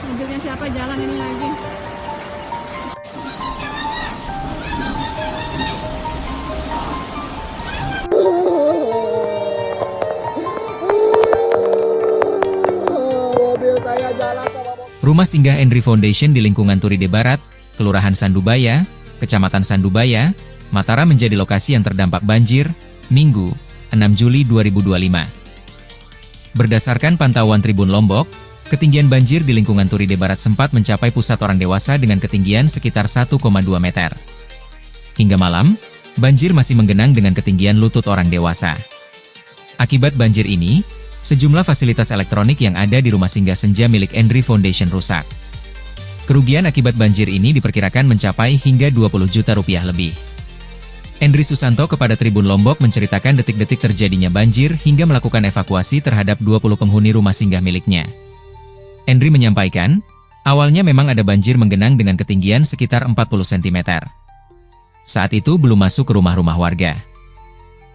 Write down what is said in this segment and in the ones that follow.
Mobilnya siapa jalan ini lagi? Rumah singgah Endri Foundation di lingkungan Turide Barat, Kelurahan Sandubaya, Kecamatan Sandubaya, Mataram menjadi lokasi yang terdampak banjir, Minggu, 6 Juli 2025. Berdasarkan pantauan Tribun Lombok, ketinggian banjir di lingkungan Turide Barat sempat mencapai pusat orang dewasa dengan ketinggian sekitar 1,2 meter. Hingga malam, banjir masih menggenang dengan ketinggian lutut orang dewasa. Akibat banjir ini, sejumlah fasilitas elektronik yang ada di rumah singgah senja milik Endri Foundation rusak. Kerugian akibat banjir ini diperkirakan mencapai hingga 20 juta rupiah lebih. Endri Susanto kepada Tribun Lombok menceritakan detik-detik terjadinya banjir hingga melakukan evakuasi terhadap 20 penghuni rumah singgah miliknya. Endri menyampaikan, awalnya memang ada banjir menggenang dengan ketinggian sekitar 40 cm. Saat itu belum masuk ke rumah-rumah warga.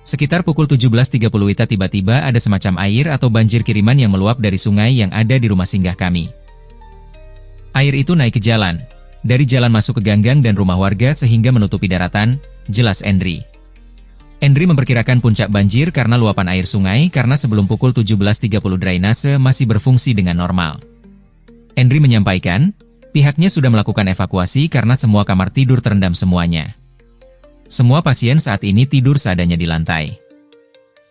Sekitar pukul 17.30 WITA tiba-tiba ada semacam air atau banjir kiriman yang meluap dari sungai yang ada di rumah singgah kami. Air itu naik ke jalan, dari jalan masuk ke ganggang dan rumah warga sehingga menutupi daratan, jelas Endri. Endri memperkirakan puncak banjir karena luapan air sungai karena sebelum pukul 17.30 drainase masih berfungsi dengan normal. Endri menyampaikan, pihaknya sudah melakukan evakuasi karena semua kamar tidur terendam semuanya. Semua pasien saat ini tidur seadanya di lantai.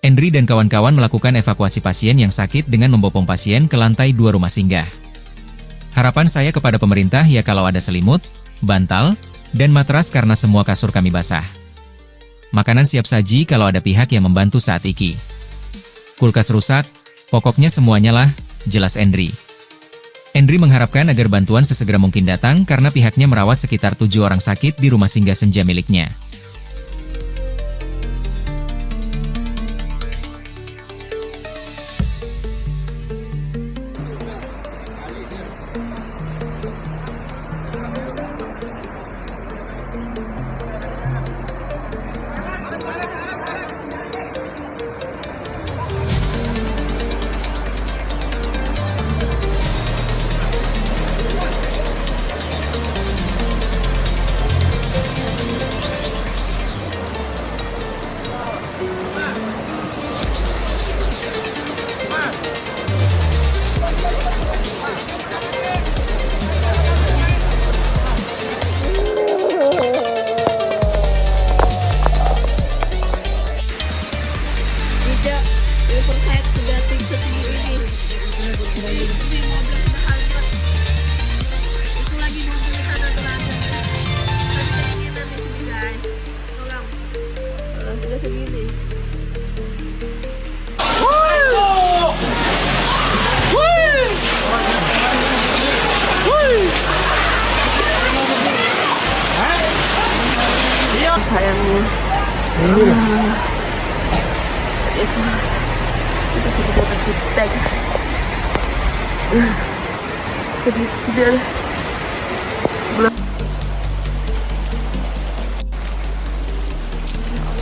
Endri dan kawan-kawan melakukan evakuasi pasien yang sakit dengan membopong pasien ke lantai 2 rumah singgah. Harapan saya kepada pemerintah ya kalau ada selimut, bantal, dan matras karena semua kasur kami basah. Makanan siap saji kalau ada pihak yang membantu saat iki. Kulkas rusak, pokoknya semuanya lah, jelas Endri. Endri mengharapkan agar bantuan sesegera mungkin datang karena pihaknya merawat sekitar 7 orang sakit di rumah singgah senja miliknya. Sayangnya.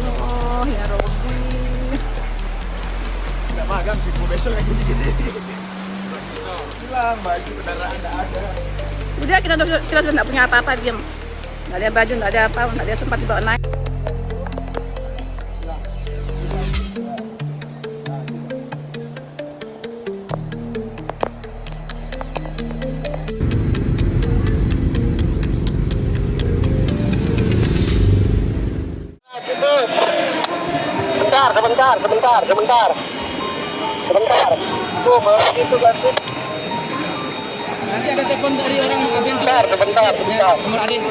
Allah ya Robbi. Nggak magang sih, besok lagi gini. Hilang baju kendaraan nggak ada. Udah kita sudah nggak punya apa-apa, diam. Nggak ada baju, nggak ada apa, nggak ada sempat dibawa naik. Sebentar. Tuh, baru gitu ganti. Nanti ada telepon dari orang agen. Sebentar. Nomor adik.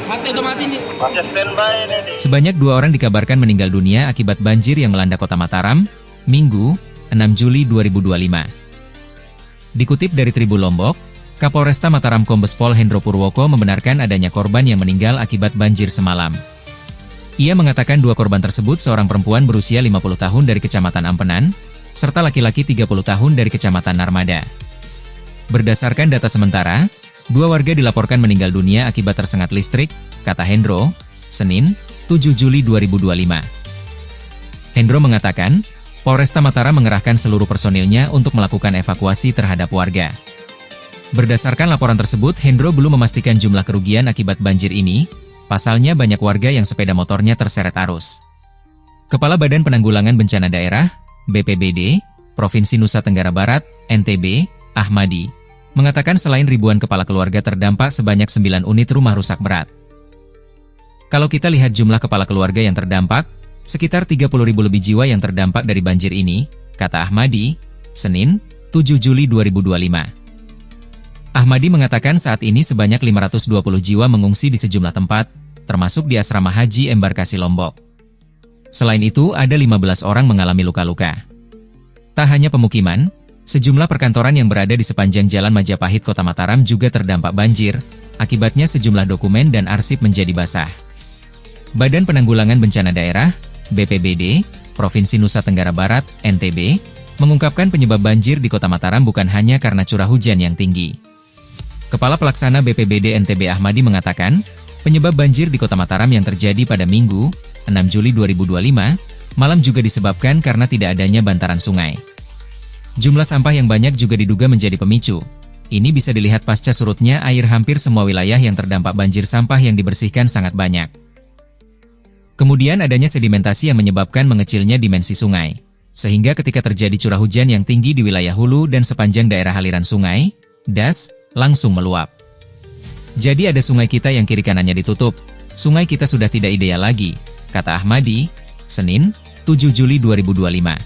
Udah mati nih. Masih standby nih. Sebanyak 2 orang dikabarkan meninggal dunia akibat banjir yang melanda kota Mataram, Minggu, 6 Juli 2025. Dikutip dari Tribun Lombok, Kapolresta Mataram Kombes Pol Hendro Purwoko membenarkan adanya korban yang meninggal akibat banjir semalam. Ia mengatakan 2 korban tersebut seorang perempuan berusia 50 tahun dari Kecamatan Ampenan, serta laki-laki 30 tahun dari Kecamatan Narmada. Berdasarkan data sementara, 2 warga dilaporkan meninggal dunia akibat tersengat listrik, kata Hendro, Senin, 7 Juli 2025. Hendro mengatakan, Polresta Mataram mengerahkan seluruh personilnya untuk melakukan evakuasi terhadap warga. Berdasarkan laporan tersebut, Hendro belum memastikan jumlah kerugian akibat banjir ini, pasalnya banyak warga yang sepeda motornya terseret arus. Kepala Badan Penanggulangan Bencana Daerah, BPBD, Provinsi Nusa Tenggara Barat, NTB, Ahmadi, mengatakan selain ribuan kepala keluarga terdampak sebanyak 9 unit rumah rusak berat. Kalau kita lihat jumlah kepala keluarga yang terdampak, sekitar 30.000 lebih jiwa yang terdampak dari banjir ini, kata Ahmadi, Senin, 7 Juli 2025. Ahmadi mengatakan saat ini sebanyak 520 jiwa mengungsi di sejumlah tempat, termasuk di Asrama Haji Embarkasi Lombok. Selain itu, ada 15 orang mengalami luka-luka. Tak hanya pemukiman, sejumlah perkantoran yang berada di sepanjang Jalan Majapahit Kota Mataram juga terdampak banjir, akibatnya sejumlah dokumen dan arsip menjadi basah. Badan Penanggulangan Bencana Daerah, BPBD, Provinsi Nusa Tenggara Barat, NTB, mengungkapkan penyebab banjir di Kota Mataram bukan hanya karena curah hujan yang tinggi. Kepala Pelaksana BPBD NTB Ahmadi mengatakan, penyebab banjir di Kota Mataram yang terjadi pada Minggu, 6 Juli 2025, malam juga disebabkan karena tidak adanya bantaran sungai. Jumlah sampah yang banyak juga diduga menjadi pemicu. Ini bisa dilihat pasca surutnya air hampir semua wilayah yang terdampak banjir sampah yang dibersihkan sangat banyak. Kemudian adanya sedimentasi yang menyebabkan mengecilnya dimensi sungai, sehingga ketika terjadi curah hujan yang tinggi di wilayah hulu dan sepanjang daerah aliran sungai, das, langsung meluap. Jadi ada sungai kita yang kiri kanannya ditutup, sungai kita sudah tidak ideal lagi, kata Ahmadi, Senin, 7 Juli 2025.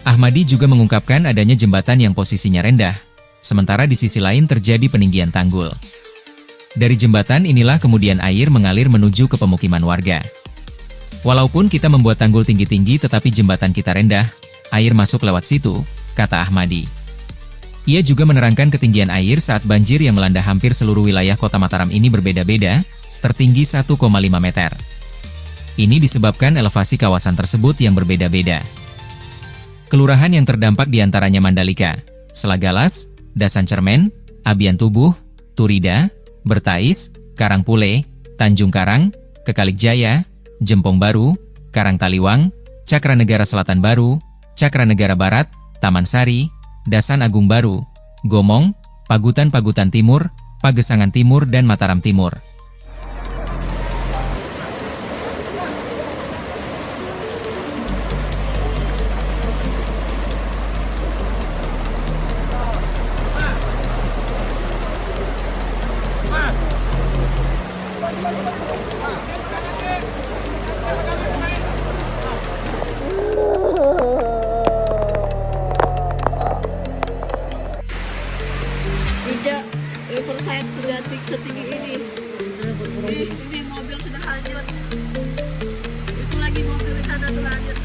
Ahmadi juga mengungkapkan adanya jembatan yang posisinya rendah, sementara di sisi lain terjadi peninggian tanggul. Dari jembatan inilah kemudian air mengalir menuju ke pemukiman warga. Walaupun kita membuat tanggul tinggi-tinggi tetapi jembatan kita rendah, air masuk lewat situ, kata Ahmadi. Ia juga menerangkan ketinggian air saat banjir yang melanda hampir seluruh wilayah Kota Mataram ini berbeda-beda, tertinggi 1,5 meter. Ini disebabkan elevasi kawasan tersebut yang berbeda-beda. Kelurahan yang terdampak diantaranya Mandalika, Selagalas, Dasan Cermen, Abian Tubuh, Turida, Bertais, Karangpule, Tanjung Karang, Kekalikjaya, Jempong Baru, Karang Taliwang, Cakranegara Selatan Baru, Cakranegara Barat, Taman Sari, Dasan Agung Baru, Gomong, Pagutan-Pagutan Timur, Pagesangan Timur dan Mataram Timur. Oversize sudah setinggi ini. Ini mobil sudah hanyut. Itu lagi mobil di sana tuh hanyut.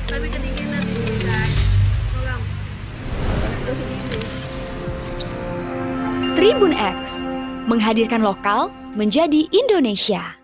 Tapi kedinginan ini guys. Tolong. Terus ini. Tribun X menghadirkan lokal menjadi Indonesia.